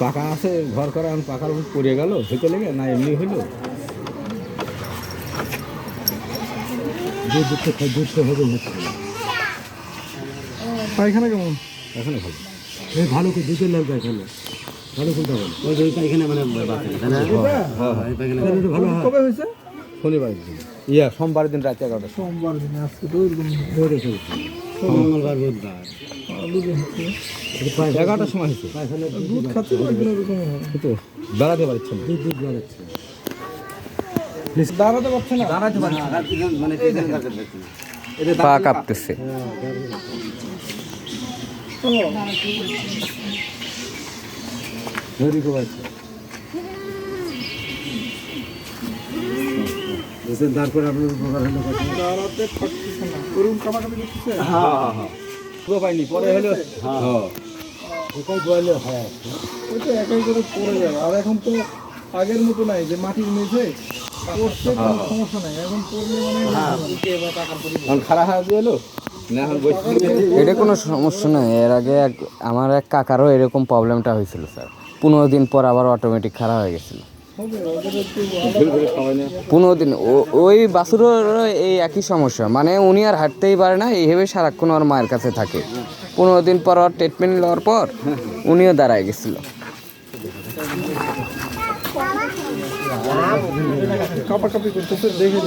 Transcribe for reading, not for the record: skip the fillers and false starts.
পাকা আছে ঘর করা, পাকার উপর পড়ে গেল হইতে লেগে না এমনি হইলো। দুধ তো হবে পায়খানা কেমন? পায়খানা ভালো, ভালো করে দুধের লাল পায়খানা ভালো কোনটা বল? ওই পায়খানা মানে ভালো। কবে হয়েছে? শনিবার দিন, সোমবার দিন রাত 11টা। সোমবার দিন, আজকে তো মঙ্গলবার বুধবার 11টার সময় হয়েছে। দুধ খাচ্ছে কিন্তু দাঁড়াতে পারছে না, দুধ দাঁড়াচ্ছে, দাঁড়াতে পারছে না, দাঁড়াতে পারছে মানে পা কাঁপতেছে। তারপরে আপনার দাঁড়াতে পারতেছে না, গরুম কামাকামি করতেছে। হ্যাঁ পাইনি, পরে হলো ওটাই গোয়ালে হয়, ওই তো একাই করে পড়ে যাবে। আর এখন তো আগের মতো নাই যে মাটির মেঝে পড়ছে, সমস্যা নাই, এখন পড়লে মানে খারাপ হয়ে গেলো না। এখন এটা কোনো সমস্যা নয়। এর আগে আমার এক কাকারও এরকম প্রবলেমটা হয়েছিল স্যার। 15 দিন পর আবার অটোমেটিক খারাপ হয়ে গেছিলো। 15 দিন ওই বাছুরও এই একই সমস্যা, মানে উনি আর হাঁটতেই পারে না, এইভাবে সারাক্ষণ ওর মায়ের কাছে থাকে। 15 দিন পর ওর ট্রিটমেন্ট নেওয়ার পর উনিও দাঁড়ায় গেছিলো। কাপাকাপি করতেছে দেখে